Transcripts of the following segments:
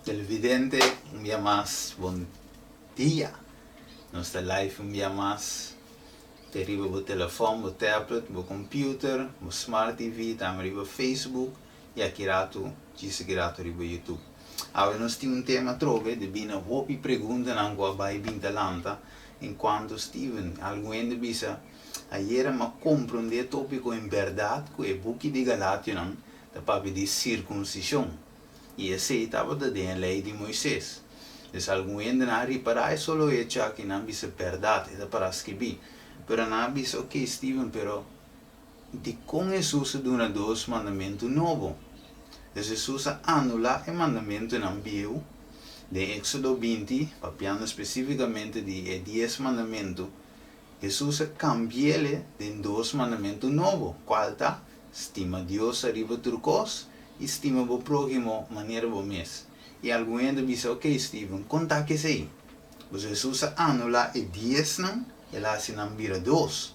televidente, un día más, buen día. Nuestra live un día más. Teriba bo telefoon, bo tablet, bo computer, bo smart TV, tamariba Facebook, e aqui rato, disse que rato riba YouTube. Agora nós temos tema trove, de bina hopi pergunta na angua vai bintalanta, enquanto Steven, alguém de bisa, ayer ma compreender tópico em verdade que é buki de Galatio não, da papi de circuncisão. E esse estava da lei de Moisés. Então alguém de na reparar solo hecho que não bisa verdade, é para escrever. Pero não bisa, ok Steven, pero de com Jesus duna dois mandamentos novos. Então Jesus anula o mandamento não viu de Éxodo 20, papiando especificamente de 10 mandamentos. Jesus cambiou de dois mandamentos novos. Qual está? Estima Deus arriba turcos, estima o próximo maneira o mês. E alguém diz, ok Steven, conta que sei. Mas Jesus anula e 10 não, ele assim não vira 2.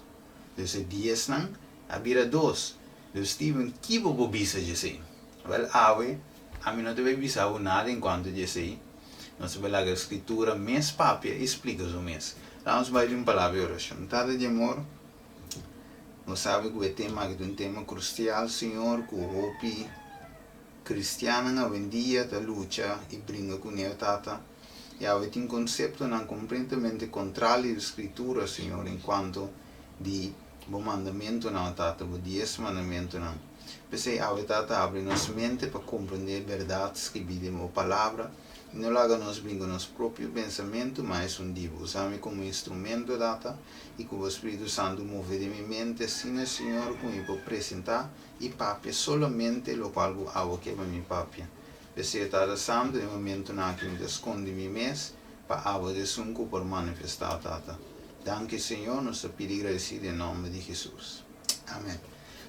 Então 10 não, a vira 2. Então Steven, que vou bisa de sei? Well, a mim não te vai bisa nada enquanto de sei. Nós vamos lá a escritura, mês papia, explica o mês. Vamos vai de uma palavra de oração. Tada de amor, nós sabemos que o tema é um tema crucial, Senhor, que o hopi cristiano na vendia da luta e brinca com ele, Tata. E há um conceito não completamente contrário da escritura, Senhor, enquanto de bom mandamento não, Tata, o 10 mandamento não. Pensei, Tata, abre nossa mente para compreender verdades que videm a palavra. E não laga nos brinca nosso próprio pensamento, mas divo. Usame como instrumento, Tata, e que o Espírito Santo move de minha mente, assim, Senhor, como eu vou apresentar e papia solamente o qual eu hago que é minha papia. Pensei, Tata Santo, no momento na que me esconde minha mês, para haver de sunco por manifestar, Tata. Danke, Senhor, nos pedi agradecido em nome de Jesus. Amém.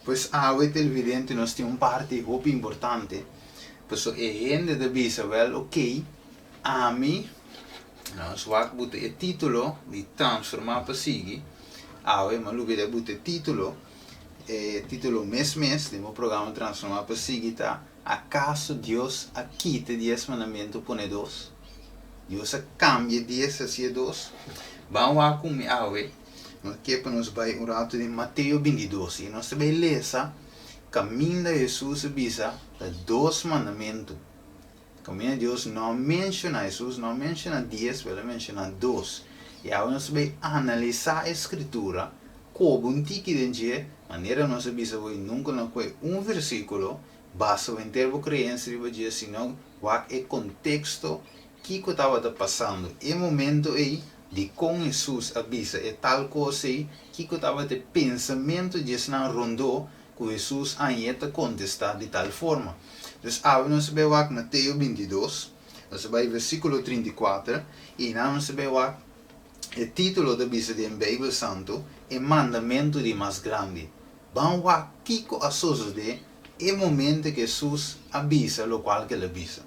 Pois a televidente nós temos parte muito importante. Pois é gente de bisa, well, ok, a mim, nós vamos botar o título de transformar para seguir. Mas eu vou botar título mês, de meu programa transformar para seguir, tá? ¿Acaso Deus quita 10 mandamentos por 2? Deus cambia 10 hacia 2? Vamos lá comigo, nós queremos vai um rato de Mateus 22, e nós vamos ler caminho de Jesus bisa de 2 mandamentos. Caminho de Deus não menciona Jesus, não menciona 10, mas menciona 2. E agora nós vamos analisar a escritura, como um tique de dia, maneira nós bisa nunca não foi versículo, basta o intervo crença de dia, senão o contexto que estava passando. E momento aí de com Jesus avisa é tal coisa aí que estava de pensamento de não rondou que Jesus ainda contestar de tal forma. Então, agora nós vemos Mateus 22, nós vemos versículo 34, e nós vemos o título da Bíblia de Bíblia Santo é mandamento de mais grande. Vamos ver que sucede é momento que Jesus avisa o qual que ele avisa.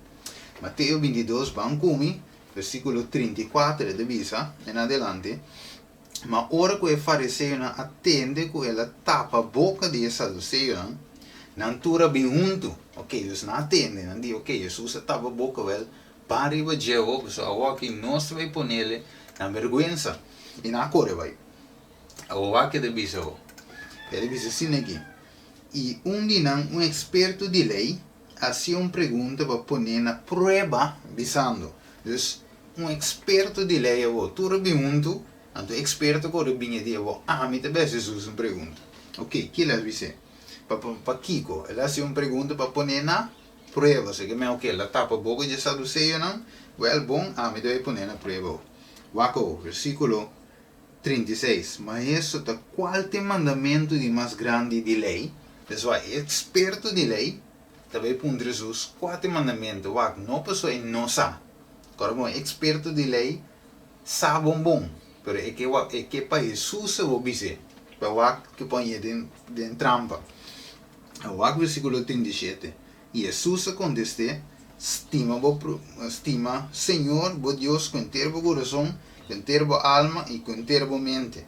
Mateus 22, vamos comigo, versículo 34 da Bíblia, em adelante. Mas ora que o fariseu atende que ela tapa a boca de saduceu, não tura bem junto. Ok, eles não atendem, não diz, ok, Jesus tapa a boca dela, para ir para Jeová, pessoal, que nós vai pôr nele na vergonha. E na cor vai. O que deve ser? Ele diz assim aqui. E dia um experto de lei fazia uma pergunta para pôr na prova, visando. Então, experto de lei, tura bem junto. Então, o experto que vinha dizer, me também Jesus uma pergunta. Ok, que ele disse? Para Kiko, ele faz uma pergunta para pôr na prova. Se que ok, ela tapa a boca de saduceio, não? Well, bom, me deve pôr na prova. Waco, versículo 36. Mas isso é qual tem mandamento de mais grande de lei? Pessoal, experto de lei, também põe Jesus, qual tem mandamento? Waco, não pessoa não sabe. Agora, bom, experto de lei, sabe bom. Pero é que para Jesus eu vou dizer, para o que põe de trampa. O versículo 37. E Jesus contestou, estima, Senhor, Deus, com inteiro coração, com inteiro alma e com inteiro mente.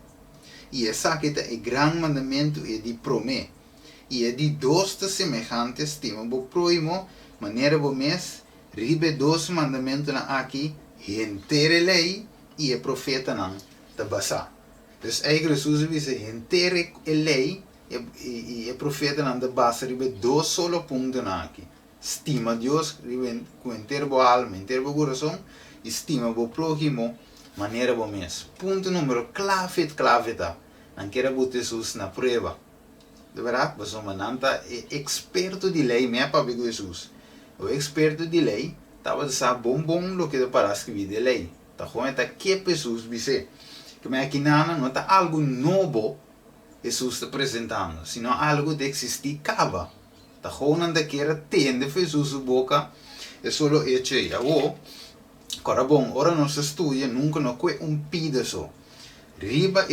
E essa que é o grande mandamento é de prometer. E é de 2 semelhantes, estima, próximo, maneira, mês, ribe 2 mandamentos aqui, entere lei e a profeta não te basa. Dus eigenlijk Jesus dice, entere lei e a profeta não te basa, ribe 2 solo puntos aqui. Estima Deus, ribe com inteiro alma, inteiro coração, estima o próximo, maneira bom mesmo. Ponto número clave tá. Não quero botar Jesus na prova. De verdade, você não é experto de lei, me é para Jesus. O experto de lei estava dizendo bom o que para escrever de lei. Tá como tá que Jesus disse que me aqui não está algo novo Jesus está apresentando, sino algo de existir cava. Tá como não quer tende Jesus boca é só hecho aí. Agora bom, ora nosso estudo nunca não foi pedaço. Riba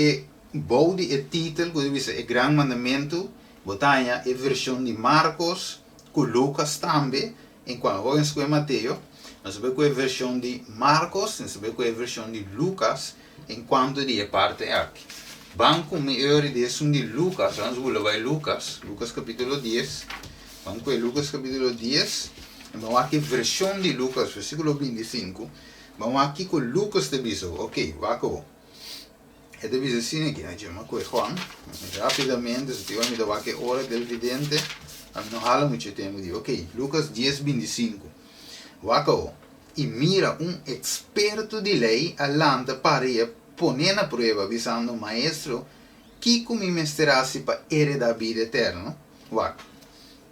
boude o título que diz o grande mandamento, botanya a versão de Marcos, com Lucas também, enquanto vamos com Mateus, nós vemos a versão de Marcos, nós vemos a versão de Lucas, enquanto de a parte aqui. Banco melhor de Lucas, vamos ver Lucas capítulo 10, vamos com Lucas capítulo 10, e vamos aqui a versão de Lucas, versículo 25, vamos aqui com Lucas de Biso, ok, vamos. É de dizer assim aqui, né? Mas com Juan, rapidamente, se tiver me dar a hora do vidente, não hala muito tempo. Ok, Lucas 10:25. Wako, e mira experto de lei alanta para poner na prova, visando o maestro, que me mestrasse para heredar a vida eterna. Wako,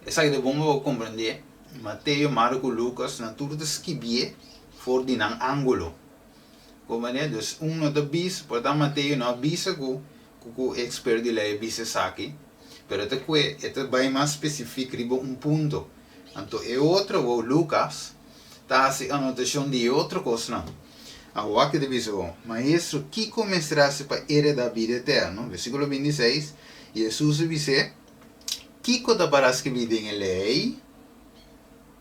essa é de bom compreender. Mateus, Marcos, Lucas, naturalmente escrevia fora de um ângulo. Como é, dus não de bis, portanto Mateus não bisa com o expert de lei bisa aqui, pero este vai mais específico riba ponto. Então é outro o Lucas tá assim anotação de outra coisa não. Agora que diz o maestro que começará-se para heredar a vida eterna, versículo 26, Jesus disse que está para escrever em lei,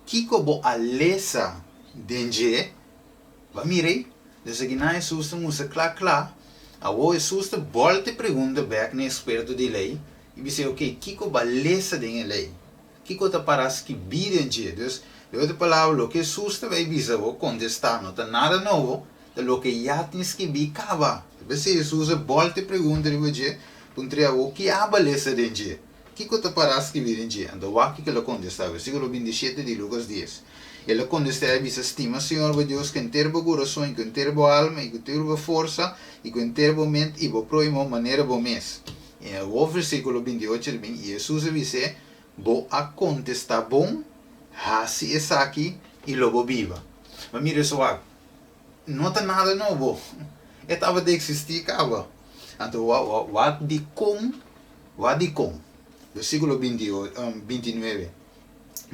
que bo a lesa denje, vai mirei. Dus aqui na Jesus musa claro, agora Jesus volta e pergunta back no experto de lei e diz ok, kiko baleza de lei, kiko tá para que vida em dia, dus de outra palavra, o que Jesus vai dizer vou contestar, não tá nada novo, de lo que já tens que bicava. Mas Jesus volta e pergunta de você, o que é a baleza de dia, kiko tá para que vida em dia, então aqui que ele contesta, versículo 27 de Lucas 10. Ele contesta e diz, estima Senhor Deus com inteiro coração, com inteiro alma, e com inteiro força, e com inteiro mente, e com próximo maneira bom mês. E o versículo 28, Jesus disse, vou a contestar bom, assim é aqui, e logo viva. Mas mira só, não está nada novo. Estava de existir, acaba. Então, what de com. Versículo 29.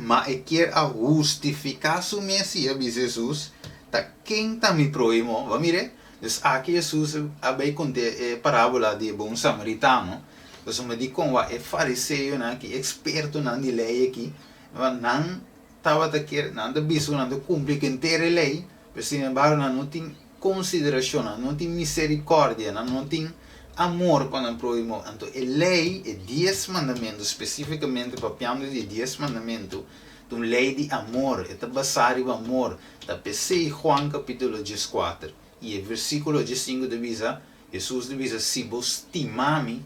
Mas quer a justificar su Messias, diz Jesus, tá quem tá me proimo, vamos ver? Dus aqui Jesus abai conte parábola de bom samaritano, dus me di com é fariseu, né, que experto na de lei aqui, mas não tava tá quer, não tá biso, não tá cumprir inteira lei, mas sin embargo não tem consideração, não tem misericórdia, não tem amor para o próximo. Então, a lei é 10 mandamentos, especificamente para o de 10 mandamentos, uma lei de amor, é baseado no amor. Está em Juan capítulo 14, e o versículo 5 diz, Jesus diz, se vos estimam,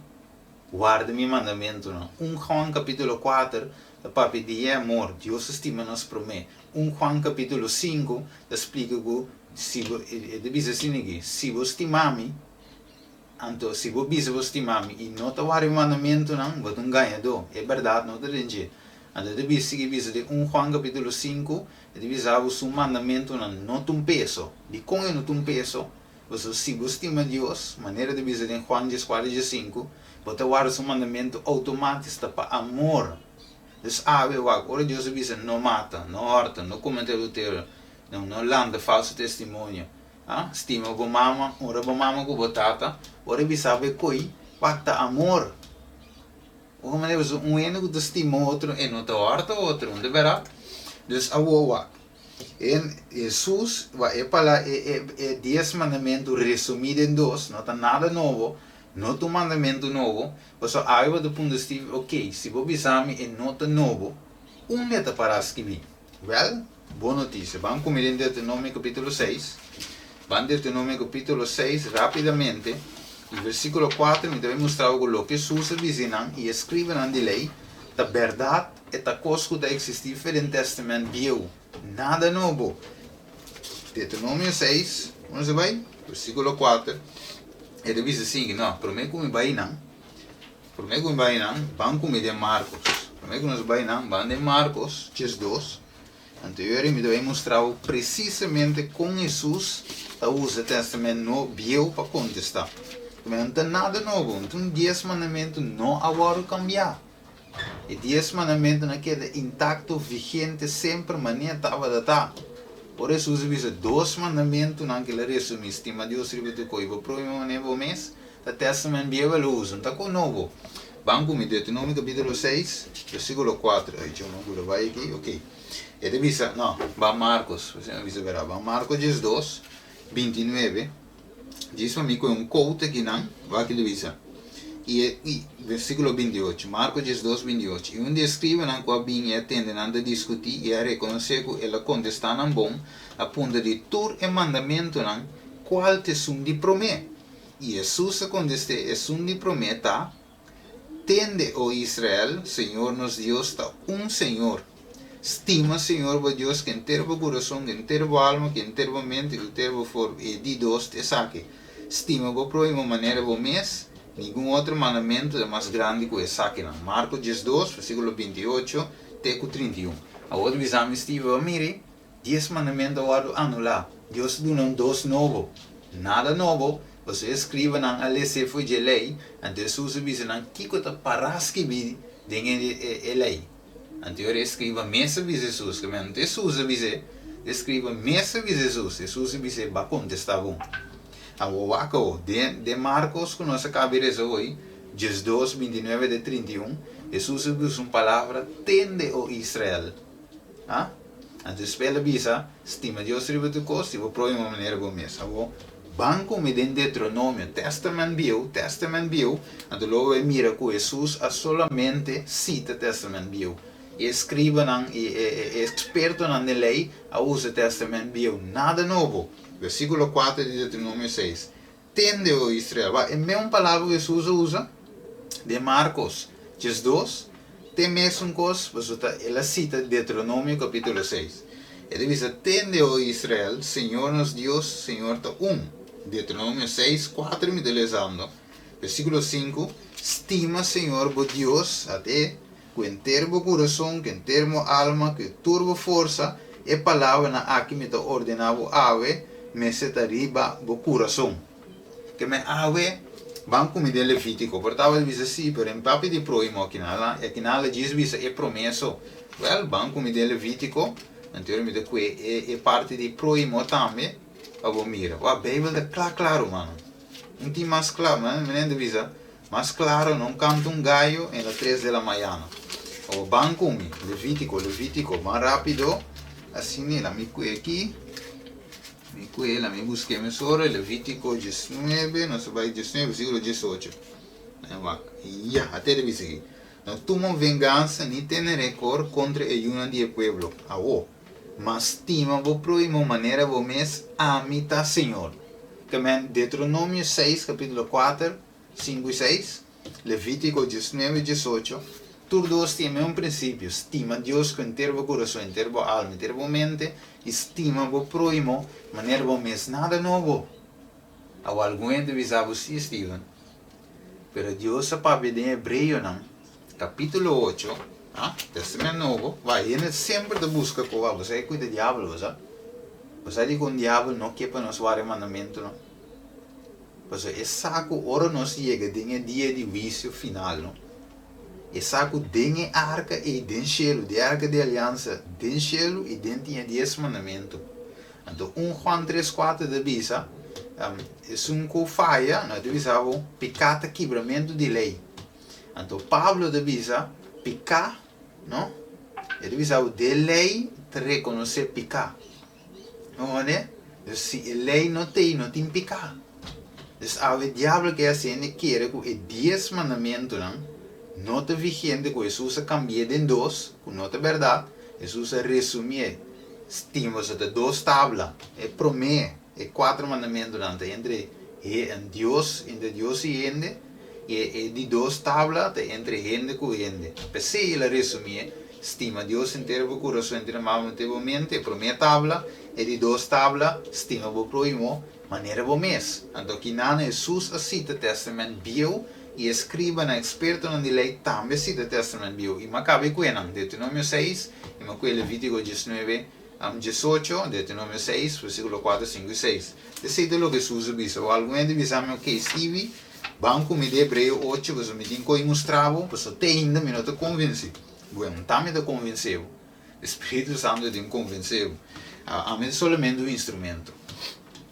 guarda meu mandamento. Juan capítulo 4, o papi de amor, Deus estima nos promete. Juan capítulo 5, explica que, diz assim aqui, se vos estimam, então, se você estimar e não está o mandamento, não, você não ganha, é verdade, não está dentro. Então, deve seguir de Juan capítulo 5, deve usar o mandamento, não tem peso. De como não tem peso, você se você estima Deus, maneira de dizer em Juan 14:5, você guarda o mandamento automático para amor. Então, agora Deus diz, não mata, não horta, não comete adultério, não landa falso testemunho. Estima o mama, ora o mama com batata, ora sabe coi, pacta amor. O maneira eno que estima outro e não te horta outro, não deverá. Dus awowa. En Jesus vai falar 10 mandamentos resumidos em 2, não está nada novo, não tem mandamento novo. Você aí do ponto de vista, ok, se você sabe e não está novo, letra para escrever. Well, boa notícia. Vamos comer em Deuteronômio capítulo 6. Vamos em Deuteronômio capítulo 6, rapidamente. O versículo 4 me deve mostrar o que Jesus avisa e escreve na lei. A verdade é a coisa que existe no Velho Testamento viu. Nada novo. Deuteronômio 6, vamos ver? Versículo 4. Ele diz assim, não, para mim como vai não. Para mim como vai não, vamos comer de Marcos. Para mim como vai não, vamos de Marcos, 2. Anterior me deve mostrar precisamente como Jesus usa o Testamento novo viu para contestar. Não tem nada novo, não tem 10 mandamentos, não agora cambiar. E 10 mandamentos não queda intacto, vigente, sempre, maneira estava de estar. Por isso, usa 2 mandamentos, não que ele resume, estima Deus, ribeto, coiva, proímo, maneira, mês, o Testamento viu, ele usa, não está com novo. Vamos comigo, Deuteronômio capítulo 6, versículo 4. Aí, eu não vai aqui, ok. Ele diz, não, vai Marcos, você não verá, vai Marcos 2, 29. Diz para mim que é um quote aqui, não? Vai que ele diz. E versículo 28, Marcos 2, 28. E onde escreve não que a binha atende a discutir e a reconhecer que ela contesta não bom, a ponto de tur e mandamento não, qual te sum de promet. E Jesus conteste e sum de prometa, tende, ó Israel, Senhor nos Deus, está Senhor. Estima, Senhor, o Deus, que inteiro o coração, que inteiro a alma, que inteiro a mente, que inteiro for e de Deus te saque. Estima, o próximo maneira o mês, nenhum outro mandamento é mais grande que o saque. Marcos 2, versículo 28, teco 31. A outro exame estive a mire, 10 mandamentos agora anular. Deus deu um 2 novo. Nada novo. Você escreve na lei, foi de lei, e Jesus diz, não, que coisa parasque vi, de lei. Anterior escreva mesa de Jesus, que não Jesus avisa, escreva mesa de Jesus, Jesus avisa, vai contestar bom. Agora, de Marcos, que nós acabamos hoje, 2, 29 de 31, Jesus usa uma palavra, tende o Israel. Ah? Então, espera avisa, estima Deus riba tu costa, e vou provar uma maneira bom mesmo. Agora, banco me den Deuteronômio, Testament viu, então logo mira que Jesus solamente cita Testament viu. Escriba experto na lei, a usa Testamento viu, nada novo. Versículo 4 de Deuteronômio 6. Tende o Israel. É a mesma palavra que Jesus usa de Marcos 2. Tem mesmo coisa, ela cita Deuteronômio capítulo 6. Ele diz, tende o Israel, Senhor nos Deus, Senhor está Deuteronômio 6, 4 me delezando. Versículo 5. Estima, Senhor, o Deus, até que inteiro o coração, que inteiro a alma, que turbo força, e palavra na aqui me ordenava ave, me setariba o coração. Que me ave, banco me de Levítico, portava de visa sim, pero em papi de proimo aqui nela diz visa é promesso. Well, banco me de Levítico, anteriormente que é parte de proimo também, abo mira. A Bíblia é claro, mano. Não tem mais claro, mano, me de visa. Mais claro, não canta gallo em las 3 da manhã. O banco me, Levítico, mais rápido. Assim, ela me cuida aqui. Ela me busca emissora, Levítico 19, não se vai 19, versículo 18. Ya, até ele diz aqui. Não tomam vingança, nem tem recor contra a una de pueblo. Mas tima o próximo maneira o mês a mitad Senhor. Que Deuteronômio 6, capítulo 4, 5 e 6, Levítico 19 e 18, todos têm um princípio, estima Deus com inteiro o coração, inteiro a alma, inteiro a mente, estima o próximo, maneira o mês, nada novo. Algum avisava sim, Steven, pero Deus a papi de Hebreu, não? Capítulo 8, Testamento Novo, vai, ele sempre te busca com você cuida do diabo, você diz que o diabo não quer para nós vários mandamentos, não? Porque é saco, ora nós chega em dia de vício final, não? É saco de arca e de cielo, de arca de aliança, de cielo e de 10 mandamentos. Então, 1 Juan 3, 4 de visa, é um que falha, não é pecado, quebramento de lei. Então, Pablo de visa, pecar, não? Ele visa de lei, reconhecer pecar. Não é? Se a lei não tem pecado. Então, o diabo que assim quer que 10 mandamentos não está vigente, que Jesus cambia de 2, que não é verdade. Jesus resume temos de 2 tablas, é promé, é 4 mandamentos entre Deus, entre Deus e gente, e de 2 tablas entre gente com gente. Para se ele resumir, estima Deus inteiro o coração, entre a mente, promé tabla, e de 2 tablas, estima o próximo, maneira bom mês. Então, que nada Jesus cita testamento bio, e escriba na experto na lei também cita testamento bio. E Macabe Cuenam, Deuteronômio 6, e Macabe Levítico 19, 18, Deuteronômio 6, versículo 4, 5 e 6. Decide lo que Jesus disse. O alguém disse, ok, Stevie, banco me de Hebreu 8, você me tem que mostrar, você ainda me não te convence. Bueno, também te convenceu. O Espírito Santo te convenceu. A mim somente um instrumento.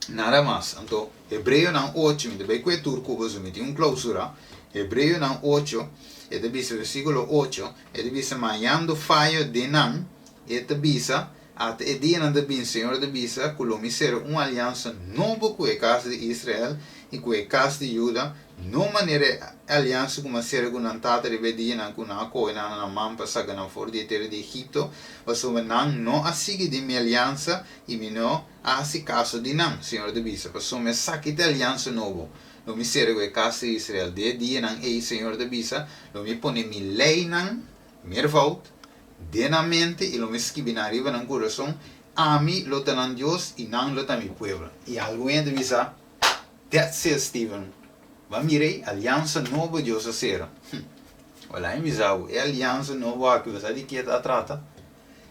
Nada mais. Então, Hebreu 8, me deve que turco, você me tem clausura. Hebreu 8, e te dice versículo 8, e te dice, manhando fallo de nan, e te dice, at e dia não te Senhor te dice, que lo misero uma aliança nova com a casa de Israel e com a casa de Judá, não maneira aliança como ser com a tata de Bedina, com a coina na mão para sacar na fora de terra de Egipto, mas o não assim de minha aliança e me não assim caso de nan, Senhor te dice, mas o me saque de aliança nova. Lo mi serve com a casa de Israel de dia nan e Senhor te dice, lo mi pone mi lei nan, mervout, de na mente e lo me escribe na arriba no coração, a mim lo tenan Deus e não lo mi pueblo. E alguém te dice, that's it, Steven. Va mirei aliança nova Deus a ser. Olha, em visão, é aliança nova que você de que trata.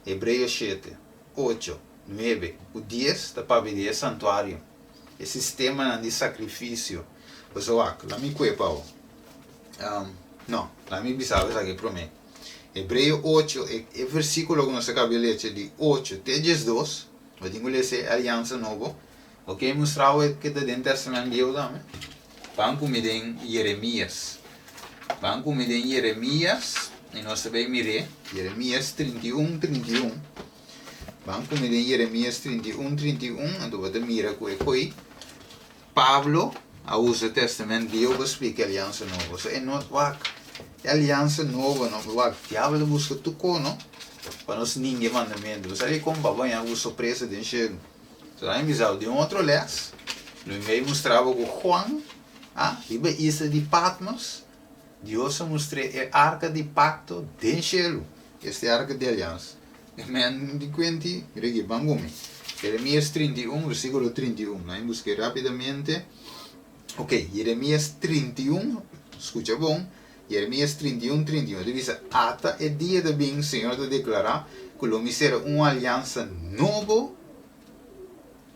Hebreus 7, 8, 9, o 10 da para pedir santuário. O sistema de sacrifício. Você lá me cuepa. Não, lá me visão, essa que promete. Hebreu 8, é versículo que nós acabamos de ler, de 8 até 12, eu tenho que ler aliança nova. Ok, mostrava que está dentro do testamento de Deus também. Vamos comer em Jeremias. Vamos comer em Jeremias, e nós também miremos, Jeremias 31, 31. Vamos comer em Jeremias 31, 31, então você mira com ele. Pablo, usa o testamento de Deus, explica a aliança nova. É não é aliança nova, não é diabo busca tu cono, para nós ninguém mandamento. Você aí como babai a surpresa de enxergo. Então, aí visão de outro les, no meio mostrava com Juan, riba isso de Patmos, Deus mostrou a arca de pacto de enxergo. Esta é a arca de aliança. E me di quanti, regi, bangumi. Jeremias 31, versículo 31. Aí busquei rapidamente. Ok, Jeremias 31, escuta bom. Jeremias 31, 31. Dice, ata e dia de bem, Senhor te declarar, que lo me será uma aliança nova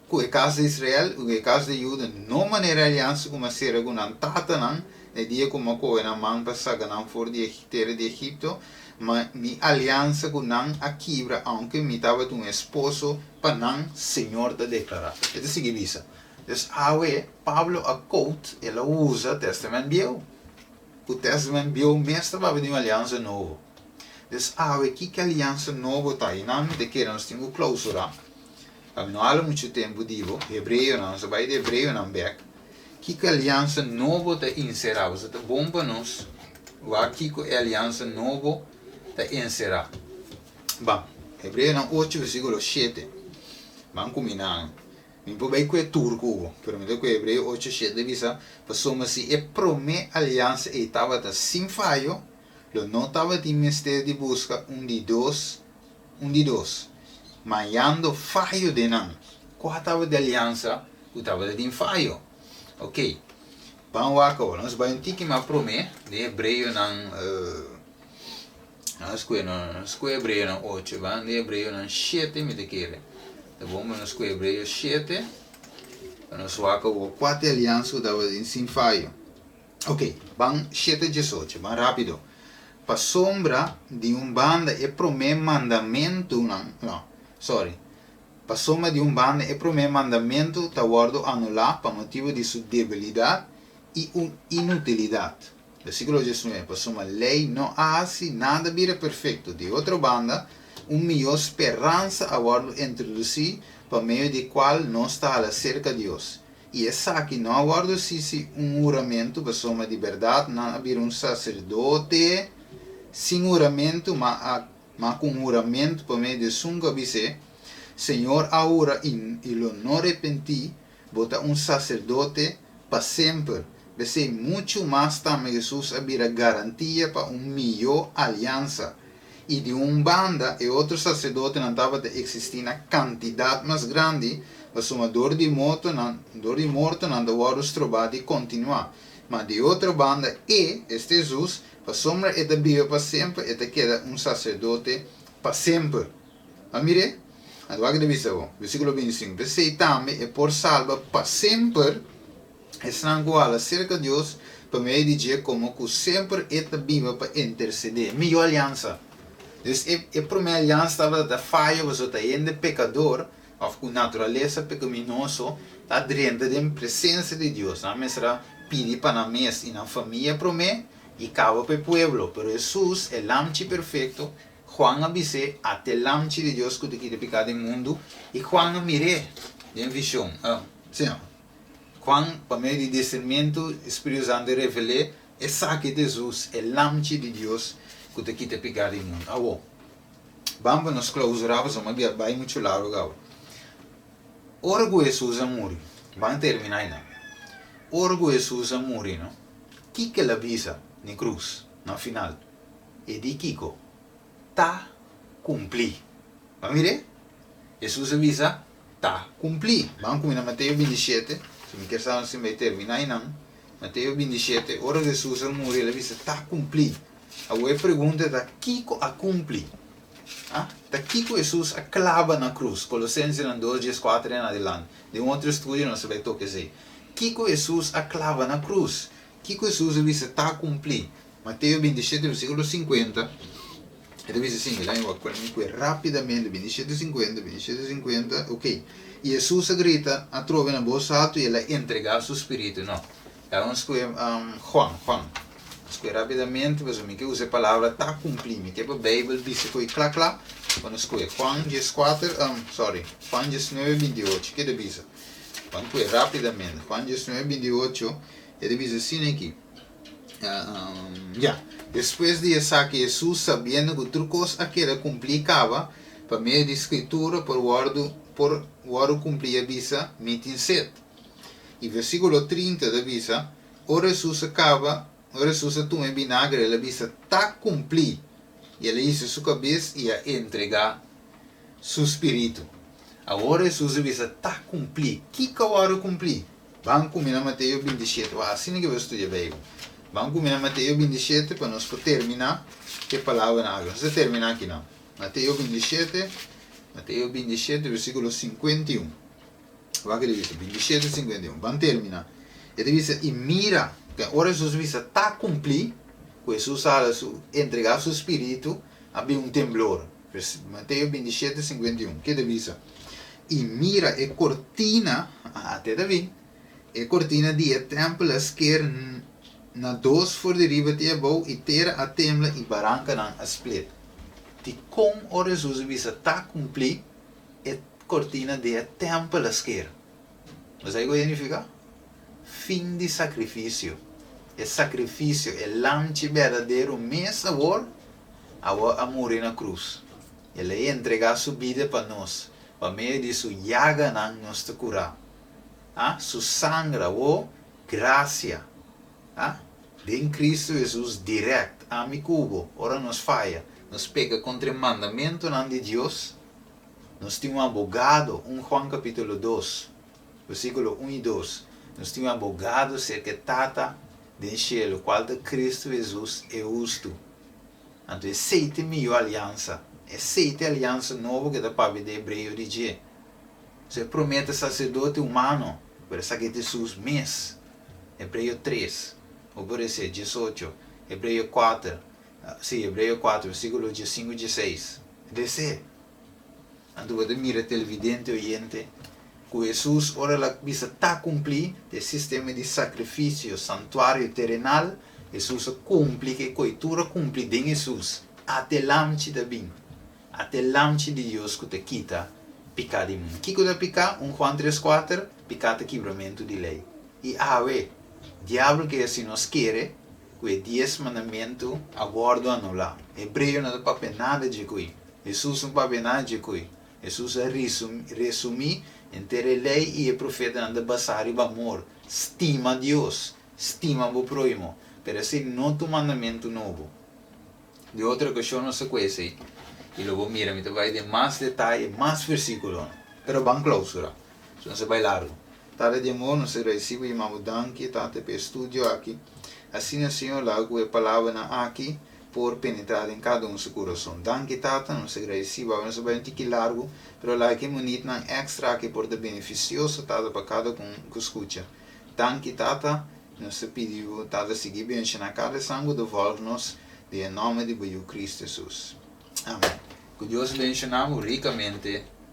com a casa de Israel e a casa de Judá, não maneira aliança como será com a tata não, no dia como a coisa na mão para sacar não fora de terra de Egipto, mas minha aliança com não a quebra, aunque me estava um esposo para não Senhor te declarar. É o que diz. Então, Pablo a quote, ele usa o testamento bio. O testamento bio mesmo vai vir uma aliança nova. Então, que aliança nova está? E não me que nós temos clausura. Não há muito tempo, digo, Hebreu não, se vai de Hebreu não back. Que aliança nova está inserada? Você está bom para nós. Que aliança nova está inserada? Bom, Hebreu não 8, versículo 7. Vamos combinar. Não pode ser turco, pero me que Hebreu 8, 7 diz, passou se é promessa aliança e estava sem falho, não estava de mistério de busca de dois. Manhando falho de não. Qual estava de aliança, estava de falho. Ok. Vamos lá, nós vamos ter que promessa de Hebreu não. Nós escolhemos Hebreu não 8, vamos de Hebreu não 7, me querer. Tá bom, nós escolhemos Hebreu 7. Nós vamos 4 alianças, estava sem falho. Ok, vamos 7, 18, vamos rápido. Para sombra de banda é promessa mandamento não. Para sombra de banda é promessa mandamento está guardo anular para motivo de sua debilidade e inutilidade. Versículo 19. Para sombra lei não há nada vira perfeito. De outra banda, melhor esperança aguardo introduzir por meio de qual não está cerca de Deus. E essa aqui não aguardo se juramento para sombra de verdade, não haver sacerdote sem juramento, mas com juramento por meio de sunga bise, Senhor, ahora, y lo no arrepentí, bota un sacerdote para sempre. Vese muito mais também Jesus había garantia para melhor aliança. E de banda e outro sacerdote não estava de existir na quantidade mais grande, mas uma dor de morte não dava os trabalhos de continuar. Mas de outra banda, este Jesus, para sombra e vive para sempre, e queda um sacerdote para sempre. Amire? Agora que dice, versículo 25, você também é por salva para sempre, estão igual acerca de Deus, para meio de dia como que sempre é viva para interceder. Melhor aliança. Dus por minha aliança estava da falha, você está indo pecador, ou com natureza pecaminosa, está dentro da presença de Deus. Não é será pedir para a mesa e na família para mim e acaba para o povo. Mas Jesus é o lamche perfeito. Juan avise até o lamche de Deus que te pecado do mundo. E Juan mire em visão. Sim. Juan, para meio de discernimento, o Espírito Santo revela e sabe que Jesus é o lamche de Deus que te quita pegar do mundo. Vamos nos clausurar, mas vai muito largo agora. Orgulho Jesus a morrer. Vamos terminar aí. Orgulho Jesus a morrer, não? Que ela avisa na cruz, no final? E de Kiko, tá cumprir. Vamos ver? Jesus avisa, tá cumprir. Vamos comigo na Mateus 27, se me quer saber se vai terminar aí, não? Mateus 27, ora Jesus a morrer, ele avisa, tá cumprir. Agora pergunta da Kiko a cumprir. Da Kiko Jesus a clava na cruz. Colossenses 2, 4 em adelante. De outro estudo não se vai tocar assim. Kiko Jesus a clava na cruz. Kiko Jesus avisa tá cumprir. Mateus 27, versículo 50. Ele diz assim, lá eu vou rapidamente, 27, 50, ok. E Jesus grita, a trova na voz alta e ela entrega seu espírito, não. Vamos escolher Juan. Rapidamente, mas eu me usa a palavra tá cumprir, me quebra a Bíblia, diz que clac, quando escolher Juan 19, 28, que ele diz? Vamos escolher rapidamente, Juan 19, 28, ele diz assim aqui, depois de essa que Jesus, sabendo que outra coisa aquela complicava, para meio de escritura, por o cumprir a visa, 27. E versículo 30 da visa, ora Jesus toma vinagre, ele visa tá cumprir. E ele hizo sua cabeça e a entregar seu espírito. Agora Jesus visa tá cumprir. Que agora cumprir? Vamos comigo na Mateus 27. Assim que eu estudar bem. Vamos comigo na Mateus 27 para nós terminar. Que palavra na água? Não se terminar aqui não. Mateus 27, versículo 51. Vai que ele diz 27, 51. Vamos terminar. Ele diz, e mira. Agora Jesus visa tá cumprir, Jesus fala entregar seu espírito, havia temblor. Mateus 27, 51. Que divisa? E mira e cortina, até Davi, e cortina de templo esquer na dos for deriva de abou e terra a tembla e barranca não a split. De como Jesus visa tá cumprir, e cortina de templo esquer. Mas aí o que significa? Fim de sacrifício. É sacrifício, é lamche verdadeiro, mesmo a morrer na cruz. Ele entregar sua vida para nós, para meio de sua llaga não nos curar. Sua sangue, graça. De Cristo Jesus direto, amigo, ora nos falha, nos pega contra o mandamento de Deus. Nós temos um abogado, Juan capítulo 2, versículo 1 e 2. Nós temos um abogado secretata do cielo, qual de Cristo Jesus é justo. Então, é 7 mil aliança. É 7 aliança nova que dá para ver de Hebreu de dia. Você promete sacerdote humano, para saber Jesus mês. Hebreu 3, ou por isso 18. Hebreu 4, Hebreu 4, versículo 5 e 16. Desce. Então, você mira televidente oyente. Que Jesus, ora la visa tá cumprir o sistema de sacrifício, santuário terrenal, Jesus cumpre, que coitura cumpre de Jesus, até lamche da bem, até lamche de Deus que te quita pecado de mundo. Que que picar? Juan 3:4, pecado quebramento de lei. E diabo que assim nos quer, que 10 mandamentos aguardo anular. Hebreu não dá para nada de coi. Jesus não para nada de coi. Jesus resumir entre a lei e o profeta anda basar e amor. Estima Deus, estima o próximo. Pero assim não tu mandamento novo. De outra questão não se conhece. E logo mira, me vai de mais detalhe, mais versículo. Pero van clausura. Não se vai largo. Tare de amor, não se recebe e mamudanque, tate per estudio aqui. Assim o Senhor lago a palavra aqui por penetrar em cada seu coração. Danke tata, não se recebe, não se vai um tique largo, pero lá que monit não extra aqui por de beneficioso tata para cada que escuta. Danke tata, não se pediu tata seguir bem na cada sangue devolve-nos em nome de Cristo Jesus. Amém. Que Deus abençoe ricamente